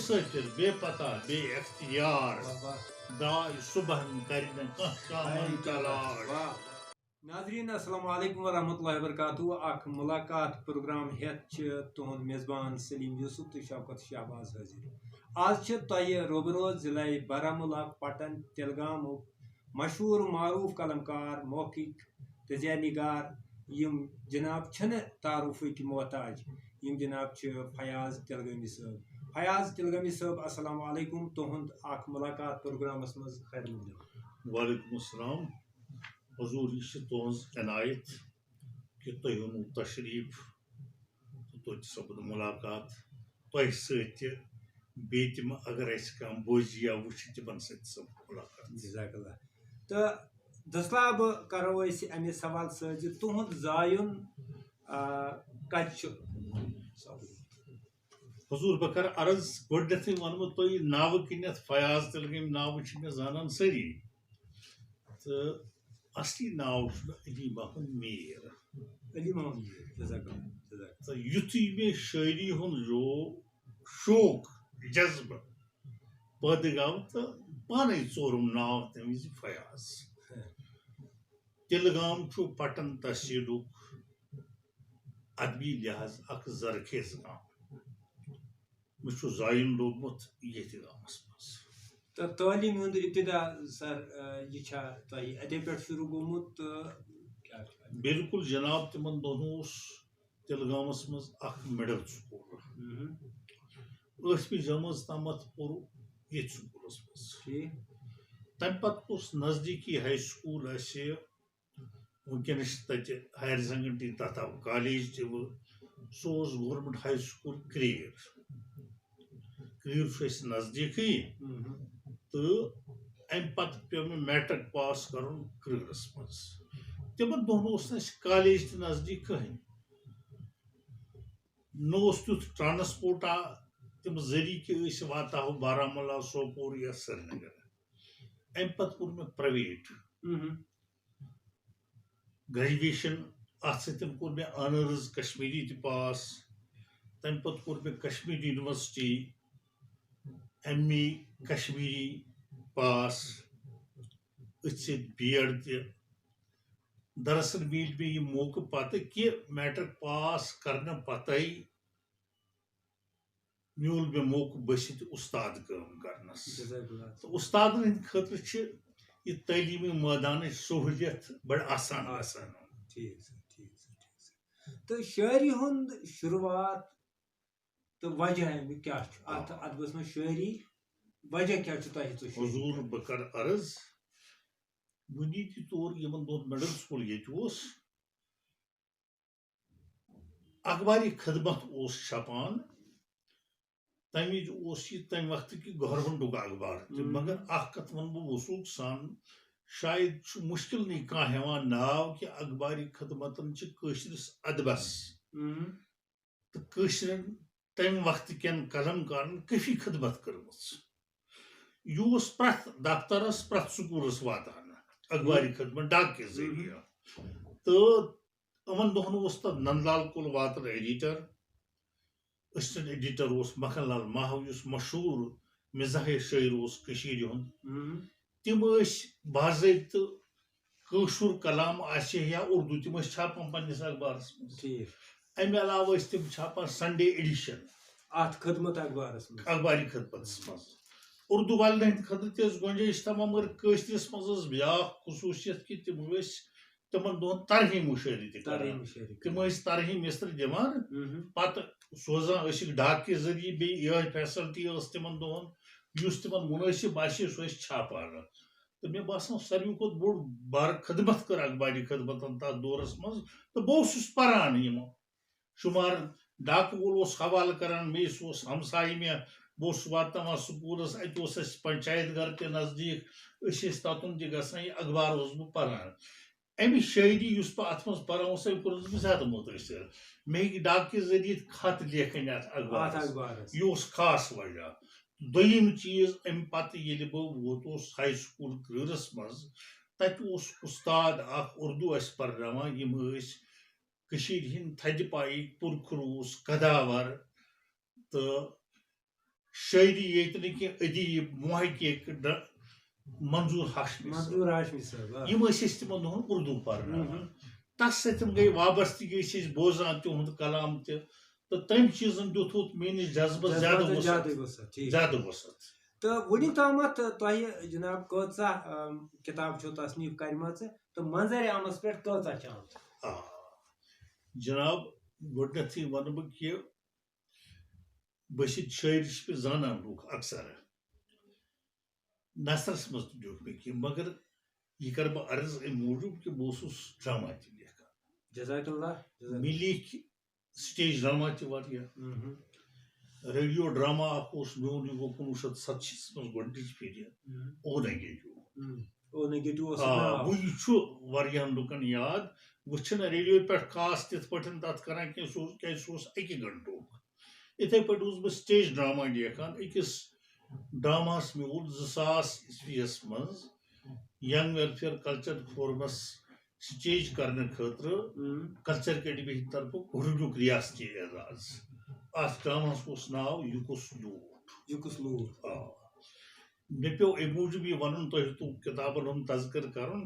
مسافر بے پتہ بے اختیار دائی صبح کرنے کام تلاش. ناظرین السلام علیکم ورحمۃ اللہ وبرکاتہ. اخ ملاقات پروگرام ہیت تہد میزبان سلیم یوسف تو شوکت شہباز حاضر. آج تہ روبروز ضلع بارہمولہ پٹن تلگام مشہور معروف قلمکار موقع تزیہ نگار یم جناب چھن تعارفک محتاج یم جناب فیاض تلگامی صاحب. فیاض تلگامی صاحب السلام علیکم. تہد اخ ملاقات پروگرامس مز خیر مقدم. وعلیکم السلام. حضور یہ تہذ عنایت کہ تھی اونو تشریف تو سپد ملاقات تہ ست تم اگر اس کم بوزی یا وچ تمن ست ملاقات. جزاک اللہ. تو دسلاب کرو اس امہ سوال سی تہد زائن کت. حضور بہ کر عرض گۄڈنیتھٕے ونہٕ بہٕ تۄہہِ ناوٕ کِنیتھ فیاض تلگٲمۍ ناوٕ چھِ مےٚ زانان سٲری تہٕ اصلی ناو چھُ مےٚ علی محمد میٖر. علی محمد میٖر. جزاک اللہ. تہٕ یُتھُے مےٚ شٲعری ہُنٛد شوق جذبہٕ پٲدٕ گوٚو تہٕ پانے ژورُم ناو تمہِ وِزِ فیاض. تلگام چھُ پٹن تحصیلُک ادبی لحاظ اکھ زرخیز گام. مےٚ چھُ زایُن لوٚگمُت ییٚتہِ گامس منٛز. تو تعلیم ہند ابتدا سر یہ تہ اتھے پہ شروع گومت. بالکل جناب تمن دۄہن اوس تلگامس منٛز اکھ مڈل سکوٗل ٲٹھمہِ جمٲژ تامتھ پوٚر ییٚتہِ سکوٗلس منٛز. تمہِ پتہٕ اوس نزدیٖکی ہاے سکوٗل اسہِ وٕنکیٚنس چھِ تتہِ ہایر سیکنڈری تتھ آو کالیج تہِ سُہ اوس گورمنٹ ہاے سکوٗل کرٛیٖر. کرٛیٖر چھُ اسہِ نزدیٖکٕے تہٕ امہِ پتہٕ پیوٚو مےٚ میٹرک پاس کرُن کرٛیٖرس منٛز. تِمن دۄہن اوس نہٕ اسہِ کالیج تہِ نزدیٖک کٕہٕنۍ نہ اوس تیُتھ ٹرانسپورٹا تِم ذٔریعہٕ کہِ أسۍ واتہو بارہمولہ سوپور یا سرینگر. امہِ پتہٕ کوٚر مےٚ پرایویٹ گریجویشن اتھ سۭتۍ کوٚر مےٚ آنٲرٕز کشمیٖری تہِ پاس. تمہِ پتہٕ کوٚر مےٚ کشمیٖر یونیورسٹی ایم اے کشمیٖری پاس أتھۍ سۭتۍ بی ایڈ تہِ. دراصل میٖلۍ مےٚ یہِ موقعہٕ پتہٕ کہِ میٹرک پاس کرنہٕ پتے میوٗل مےٚ موقعہٕ بٔسِتھ اُستاد کٲم کرنس. تہٕ اُستادن ہٕنٛدِ خٲطرٕ چھِ یہِ تعلیٖمی مٲدانٕچ سہوٗلیت بڑٕ آسان آسان. تو شاعری ہند شروعات تو وجہ امیُک کیٛاہ چھُ اتھ گٔژھ مےٚ شاعری وجہ کیٛاہ چھُ تۄہہِ. حضوٗر بہٕ کرٕ عرض بُنیٲدی طور یِمن دۄہن مڈل سکوٗل ییٚتہِ اوس اخبارِ خدمت اوس چھپان. تمہِ وِزِ اوس یہِ تمہِ وقتٕکہِ گورمنٹُک اخبار تہِ مگر اکھ کتھ ونہٕ بہٕ وثوٗق سان شاید چھُ مُشکِلنٕے کانٛہہ ہٮ۪وان ناو کہِ اخبارِ خدمتن چھِ کٲشرِس ادبس تہٕ کٲشرٮ۪ن تمہِ وقتہٕ کٮ۪ن قلمکارن کٲفی خدمت کٔرمٕژ. یہِ اوس پرٛٮ۪تھ دفترس پرٛٮ۪تھ سکوٗلس واتان اخبارِ خدمت ڈاک کہِ ذٔریعہٕ. تہٕ یِمن دۄہن اوس تتھ نند لال کُل واتر ایڈیٹر. أسِسٹنٹ ایڈیٹر اوس مکھن لال ماہو یُس مشہوٗر مزاحِ شٲعر اوس کٔشیٖرِ ہُنٛد. تِم ٲسۍ باضٲبطہٕ کٲشُر کلام آسہِ یا اردوٗ تِم ٲسۍ چھاپان پننِس اخبارس منٛز. امہِ علاوٕ ٲسۍ تِم چھاپان سنڈے ایڈِشن اتھ خدمت اخبارس منٛز اخبارِ خدمتس منٛز. اردوٗ والٮ۪ن ہٕنٛدِ خٲطرٕ تہِ ٲس گُنجٲیش تمام مگر کٲشرِس منٛز ٲس بیٛاکھ خصوٗصیت کہِ تِم ٲسۍ تِمن دۄہن ترہیٖم مُشٲعری تہِ کران. تِم ٲسۍ ترہیٖم مِصرٕ دِوان پتہٕ سوزان ٲسِکھ ڈاک کہِ ذٔریعہٕ. بیٚیہِ یِہے فیسلٹی ٲس تِمن دۄہن یُس تِمن مُنٲسِب آسہِ سُہ ٲسۍ چھاپان. تہٕ مےٚ باسان ساروی کھۄتہٕ بوٚڑ بارٕ خدمت کٔر اخبارِ خدمتن تتھ دورس منٛز. تہٕ بہٕ اوسُس پران یِمو شُمار ڈاکہٕ وول اوس حوالہٕ کران مےٚ سُہ اوس ہمساے مےٚ. بہٕ اوسُس واتناوان سکوٗلس اَتہِ اوس اَسہِ پنچایت گھر تہِ نزدیٖک أسۍ ٲسۍ تتُن تہِ گژھان. یہِ اخبار اوسُس بہٕ پران. امہِ شٲعری یُس بہٕ اتھ منٛز پران اوس أمۍ کوٚرُس بہٕ زیادٕ مُتٲثر. مےٚ ہیٚکہِ ڈاک کہِ ذٔریعہٕ خط لیکھٕنۍ اتھ اخبارس. یہِ اوس خاص وجہ. دوٚیِم چیٖز امہِ پتہٕ ییٚلہِ بہٕ ووتُس ہاے سکوٗل کرٛیٖرس منٛز تتہِ اوس اُستاد اکھ اردوٗ اسہِ پرناوان. یِم ٲسۍ کٔشیٖرِ ہٕنٛدۍ تھدِ پایِکۍ پُرخلوٗص قداور تہٕ شاعری ییٚتہِ نہٕ کینٛہہ ادیب محقق منظور ہاشمی منظور ہاشمی صٲب یم ٲسۍ أسۍ تِمن دۄہن اردو پرناوان تس سۭتۍ گٔے وابستگی ٲسۍ أسۍ بوزان تِہُنٛد کلام تہِ تہٕ تٔمۍ چیٖزن دیُت میٲنِس جذبس زیادٕ وسعت تہٕ وٕنیُک تامتھ تۄہہِ جناب کۭژاہ کِتاب چھو تصنیٖف کرِمژٕ تہٕ منظرِ عامس پٮ۪ٹھ کۭژاہ چھِ آمژٕ جناب گۄڈنیٚتھٕے ونہٕ بہٕ کہِ بٔشیٖد شٲعری چھِ مےٚ زانان لُکھ اکثر نثرس منٛز تہِ لیوٗکھ مےٚ کینٛہہ مگر یہِ کرٕ بہٕ عرض امہِ موٗجوٗب کہِ بہٕ اوسُس ڈرامہ تہِ لیکھان جزاک اللہ مےٚ لیکھۍ سٹیج ڈرامہ تہِ واریاہ ریڈیو ڈرامہ اکھ اوس میون یہِ گوٚو 1987 منٛز گۄڈنِچ پھِرِ او نگیٹِو وٕنہِ چھُ واریاہن لُکن یاد وۄنۍ چھِنہٕ ریڈیو پٮ۪ٹھ خاص تِتھ پٲٹھۍ تتھ کران کینٛہہ سُہ اوس کیازِ سُہ اوس 1 گنٹُک یِتھے پٲٹھۍ اوسُس بہٕ سٹیج ڈرامہ لیکھان أکِس ڈراماہس میوٗل 2000 منٛز young welfare culture forums stage کرنہٕ خٲطرٕ کلچر اکیڈمی ہٕنٛدِ طرفہٕ گۄڈنیُک ریاستی اعزاز اتھ ڈراماہس اوس ناو یُکُس لوٗٹھ مےٚ پیوٚو امہِ موٗجوٗب یہِ ونُن تۄہہِ تُہۍ کِتابن ہُنٛد تذکرٕ کرُن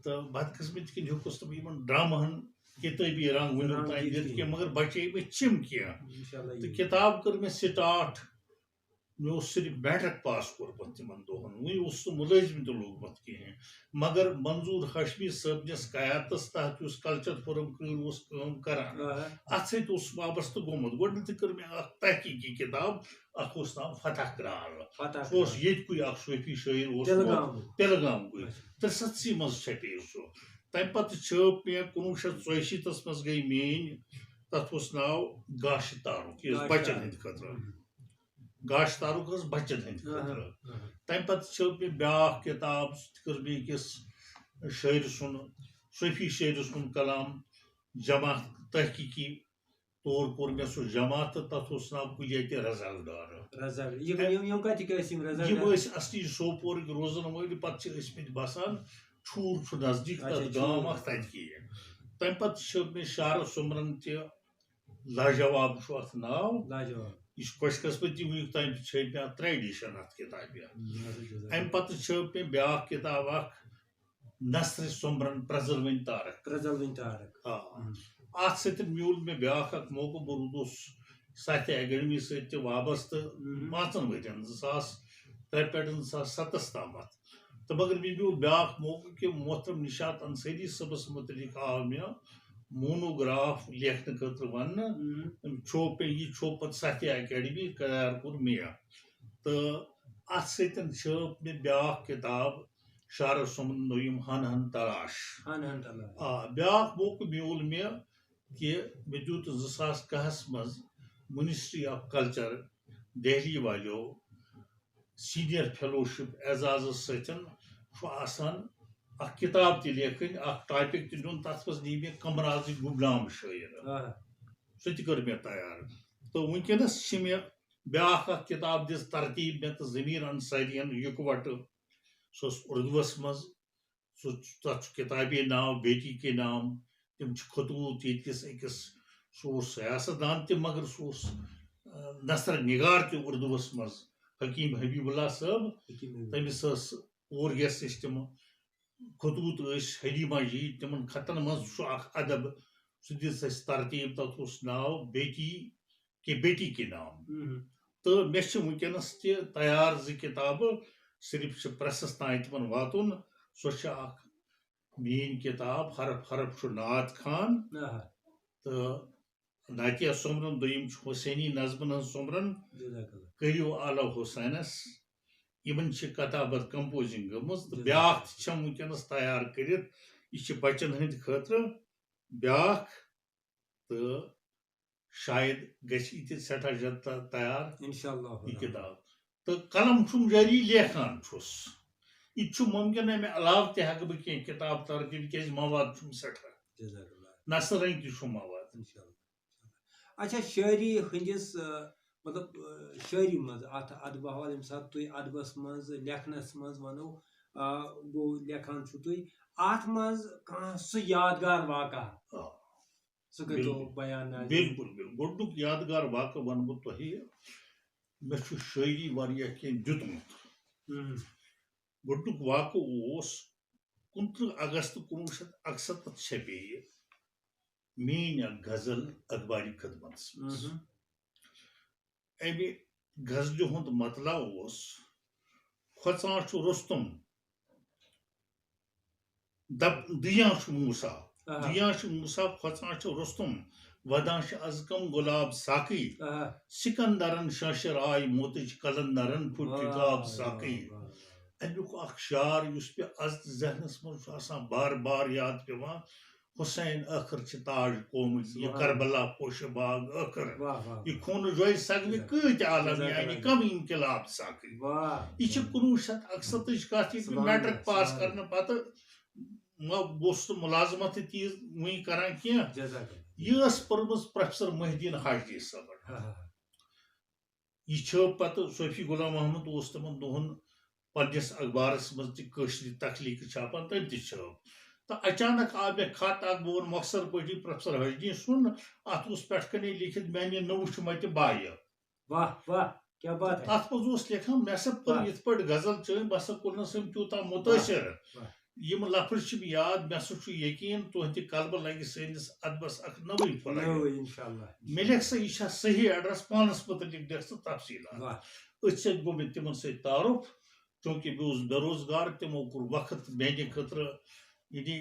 تہٕ بدقٕسمتی کِنۍ ہیوٚکُس نہٕ بہٕ یِمن ڈراماہن کِتٲبی رنٛگ وٕنیُک تام دِتھ کینٛہہ مگر بچے مےٚ چِم کینٛہہ تہٕ کِتاب کٔر مےٚ سٹاٹ مےٚ اوس صرف میٹرک پاس کوٚرمُت تِمن دۄہن وٕنہِ اوسُس نہٕ مُلٲزِم تہِ لوٚگمُت کِہیٖنۍ مگر منظور ہاشمی صٲبنِس قیادتس تحت یُس کلچر فورم کٲم اوس کٲم کران اتھ سۭتۍ اوسُس وابستہٕ گوٚمُت گۄڈنیٚتھٕے کٔر مےٚ اکھ تحقیٖقی کِتاب اکھ اوس ناو فتح کرال سُہ اوس ییٚتکُے اکھ صوٗفی شٲعر اوس تِلگامکُے 63 منٛز چھپے سُہ تمہِ پتہٕ چھٲپ مےٚ 1984 منٛز گٔے میٲنۍ تتھ اوس ناو گاشہِ تارُک یہِ ٲس بچن ہٕنٛدِ خٲطرٕ گاشہِ تارُک ٲس بچن ہٕنٛدِ خٲطرٕ تمہِ پتہٕ چھٲپ مےٚ بیٛاکھ کِتاب سُہ تہِ کٔر مےٚ أکِس شٲعرٕ سُنٛد صوٗفی شٲعرٕ سُنٛد کلام جمع تحقیٖقی طور کوٚر مےٚ سُہ جمع تہٕ تتھ اوس ناو کُلیتہِ رزاق ڈار یِم ٲسۍ اصلی سوپورٕکۍ روزن وٲلۍ پتہٕ چھِ ٲسمٕتۍ بسان چھوٗر چھُ نزدیٖک تتھ گام اکھ تتہِ کِہیٖنۍ تمہِ پتہٕ چھٲپ مےٚ شعرٕ سُمرن تہِ لاجواب چھُ اتھ ناو یہِ چھُ خۄش قسمتی وٕنیُک تام تہِ چھٲپۍ مےٚ اتھ 3 ایڈِشن اتھ کِتابہِ امہِ پتہٕ چھٲپ مےٚ بیٛاکھ کِتاب اکھ نثرِ سُمرن پرٛزلوٕنۍ تارک اتھ سۭتۍ میوٗل مےٚ بیٛاکھ اکھ موقعہٕ بہٕ روٗدُس ساہتیہ اکیڈمی سۭتۍ تہِ وابستہٕ 5 ؤرین 2003 پٮ۪ٹھ 2007 تامتھ تہٕ مگر مےٚ میوٗل بیٛاکھ موقعہٕ کہِ محترم نشاط انصاری صٲبس متعلق آو مےٚ مونوگراف لیکھنہٕ خٲطرٕ وننہٕ چھوپ مےٚ یہِ چھوپ پتہٕ ساہتیہ اکیڈمی تیار کوٚر مےٚ تہٕ اتھ سۭتۍ چھٲپ مےٚ بیٛاکھ کِتاب شعرٕ سُمرن دوٚیِم ہن ہن تلاش بیٛاکھ موقعہٕ میوٗل مےٚ کہِ مےٚ دیُت 2010 منٛز منسٹری آف کلچر دہلی والیو سیٖنیر فیلوشپ اعزازس سۭتۍ چھُ آسان اکھ کِتاب تہِ لیکھٕنۍ اکھ ٹاپِک تہِ دیُن تتھ منٛز نی مےٚ قمرازٕکۍ گمنام شٲعر سُہ تہِ کٔر مےٚ تیار تہٕ وٕنکیٚنس چھِ مےٚ بیٛاکھ اکھ کِتاب دِژ ترتیٖب مےٚ تہٕ ضمیٖر انصارین یِکوٹہٕ سۄ ٲس اردوٗوس منٛز تتھ چھُ کِتابہِ ناو بیٹی کے نام تِم چھِ خطوٗط ییٚتکِس أکِس سُہ اوس سیاست دان تہِ مگر سُہ اوس نثر نِگار تہِ اردوٗوس منٛز حکیٖم حبیٖب اللہ صٲب تٔمِس ٲس اور یس نِش تِم خطوٗط ٲسۍ حلیٖما جی تِمن خطن منٛز چھُ اکھ ادب سُہ دِژ اَسہِ ترتیٖب تتھ اوس ناو بیٹی کے نام تہٕ مےٚ چھِ وٕنکیٚنس تہِ تیار 2 کِتابہٕ صرف چھِ پریسس تام تِمن واتُن سۄ چھِ اکھ میٲنۍ کِتاب حرف حرف چھُ نعت خان تہٕ نعتیہ سُمرن دوٚیِم چھُ حُسینی نظمن ہٕنٛز سُمرن کٔرِو آلو حُسینس یِمن چھِ کتابت کمپوزنگ گٔمٕژ تہٕ بیٛاکھ تہِ چھم وٕنکیٚنس تیار کٔرِتھ یہِ چھِ بچن ہٕنٛدِ خٲطرٕ بیٛاکھ تہٕ شاید گژھِ یہِ تہِ سٮ۪ٹھاہ جلد تیار یہِ کِتاب تہٕ قلم چھُم جٲری لیکھان چھُس یہِ تہِ چھُ مُمکِن امہِ علاوٕ تہِ ہٮ۪کہٕ بہٕ کینٛہہ کِتاب ترتیٖب تِکیٛازِ مواد چھُم سٮ۪ٹھاہ نثر رنٛگہِ تہِ چھُم مواد اچھا شٲعری ہٕنٛدِس مطلب شٲعری منٛز اتھ ادبہٕ حوالہٕ ییٚمہِ ساتہٕ تُہۍ ادبس منٛز لیکھنس منٛز ونو گوٚو لیکھان چھُو تُہۍ اتھ منٛز کانٛہہ سُہ یادگار واقعہ سُہ کٔرۍتو بیان بِلکُل بِلکُل گۄڈنیُک یادگار واقعہٕ ونہٕ بہٕ تۄہہِ مےٚ چھُ شٲعری واریاہ کینٛہہ دیُتمُت گۄڈنیُک واقعہٕ اوس 29 اگست 1978 چھپے میٛٲنۍ اکھ غزل اخباری خدمتس منٛز امہِ غزلہِ ہُنٛد مطلع اوس کھۄژان چھُ رُستُم دِیان چھُ موٗسا کھۄژان چھُ رُستُم ودان چھِ از کم گۄلاب ساقٕے سکندرن شاشر آے موتٕچ کلندرن پھُٹہِ گاب ساقٕے امیُک اکھ شعر یُس مےٚ از تہِ ذہنس منٛز چھُ آسان بار بار یاد پیوان حُسین ٲخٕر چھِ تاج قومٕکۍ یہِ کربلا پوشہِ باغ ٲخٕر یہِ خوٗنہٕ جویہِ سگنہِ کۭتۍ عالم یعنی کم انقلاب ساقٕے یہِ چھِ 1961 کتھ ییٚلہِ مےٚ میٹرک پاس کرنہٕ پتہٕ بہٕ اوسُس نہٕ مُلازمت تہِ تیٖژ وٕنہِ کران کینٛہہ یہِ ٲس پٔرمٕژ پروفیسر محی الدیٖن حاجی صٲبن یہِ چھٲپ پتہٕ صوفی غلام محمد اوس تِمن دۄہن پننِس اخبارس منٛز تہِ کٲشرِ تخلیٖق چھاپان تٔمۍ تہِ چھٲپ تہٕ اچانک آو مےٚ خط اکھ بہٕ وَنہٕ مۄخصر پٲٹھی پروفیسر حاجی الدیٖن سُنٛد اتھ اوس پٮ۪ٹھٕ کنے لیکھِتھ میانہِ نوٚوُچھ متہِ بایہِ تتھ منٛز اوس لیکھان مےٚ ہسا پٔر یِتھ پٲٹھۍ غزل چٲنۍ بہٕ ہسا کوٚرنس أمۍ تیوٗتاہ مُتٲثر یِم لفظ چھِ مےٚ یاد مےٚ ہسا چھُ یقیٖن تُہنٛدِ قلبہٕ لگہِ سٲنِس ادبس اکھ نٔوٕے پھٕلے مےٚ لیکھ سا یہِ چھا صحیح ایڈرس پانس متعلق لیکھ ژٕ تفصیٖلات أتھۍ سۭتۍ گوٚو مےٚ تِمن سۭتۍ تعارُف چوٗنٛکہِ بہٕ اوسُس بے روزگار تِمو کوٚر وقت میانہِ خٲطرٕ یعنی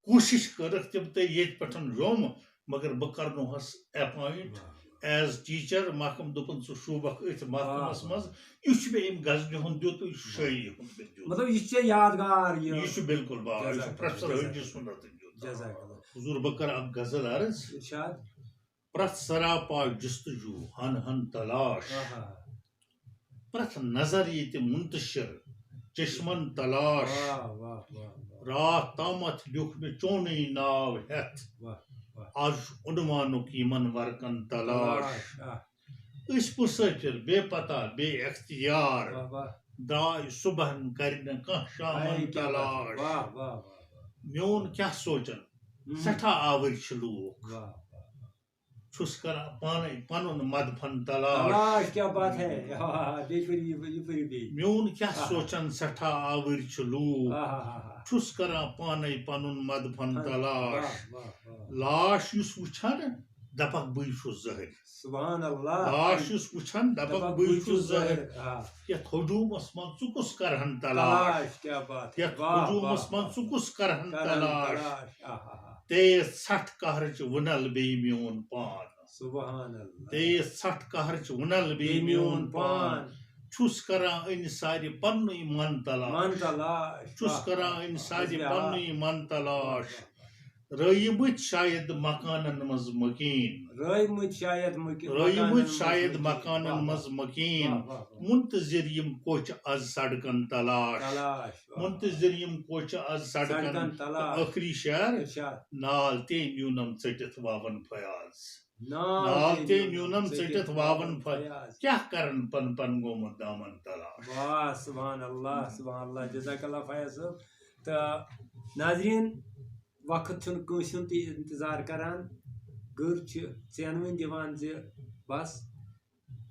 کوٗشش کٔرٕکھ تِم تہِ ییٚتہِ پٮ۪ٹھ جوٚم مگر بہٕ کرنوہس اٮ۪پوینٹ ایز ٹیٖچر محکم دوٚپُن ژٕ شوٗبکھ أتھۍ محکمس منٛز یہِ چھُ مےٚ أمۍ غزلہِ ہُنٛد دیُت یہِ چھُ شٲعری ہُنٛد مےٚ دیُت یہِ چھُ بِلکُل یہِ چھُ پروفیسر حاجی سُنٛد دیُت حضوٗر بہٕ کرٕ اکھ غزل عرض پرٛٮ۪تھ سراپا جستجوٗ ہن ہن تلاش پرٛٮ۪تھ نظر ییٚتہِ منتشر چشمن تلاش راتھ تامتھ لیوٗکھ مےٚ چونٕے ناو ہٮ۪تھ آز چھُ عنوانُک یِمن ورقن تلاش أسۍ مُسٲفِر بے پتہ بے اختیار درٛاے صُبحن کرِ نہٕ کانٛہہ شامن تلاش میون کیٛاہ سونٛچن سٮ۪ٹھاہ آوٕرۍ چھِ لوٗکھ چھُس کران پانے پنُن مدفن تلاش میون کیٛاہ سونٛچن سٮ۪ٹھاہ آوٕرۍ چھِ لوٗکھ چھُس کران پانے پنُن مدفن تلاش لاش یُس وٕچھان دپکھ بٕے چھُس زٔہٕرۍ لاش یُس وٕچھان دپکھ بٕے چھُس زٔہٕرۍ یتھ ہجوٗمس منٛز ژٕ کُس کرہن تلاش یتھ ہجوٗمس منٛز ژٕ کُس کرہن تلاش تیز ژھٹھ قہرٕچ وٕنل بیٚیہِ میون پان تیز ژھٹھ قہرٕچ وٕنل بیٚیہِ میون پان چھُس کران أنۍ سارِ پننُے من تلاش چھُس کران أنۍ سارِ پننُے من تلاش رٲیِمٕتۍ شاید مکانن منٛز مکیٖن منتظر یِم کوچہِ آز سڑکن تلاش منتظر یِم کوچہِ آز سڑکن ٲخری شعر نال تے نیوٗنم ژٔٹِتھ واون فیاض نال تے نیوٗنم ژٔٹِتھ واون فیاض کیٛاہ کرن پن پن گوٚمُت دامن تلاش سبحان اللہ جزاک اللہ فیاض صٲب تہٕ ناظریٖن وقت چھُنہٕ کٲنٛسہِ ہُنٛد تہِ انتظار کران گٔر چھِ ژینوٕنۍ دِوان زِ بس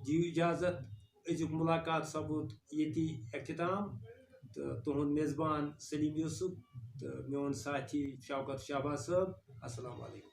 دِیِو اِجازت أزیُک مُلاقات سپُد ییٚتی اختتام تہٕ تُہُنٛد میزبان سلیٖم یوٗسف تہٕ میون ساتھی شوکت شہباز صٲب السلام علیکم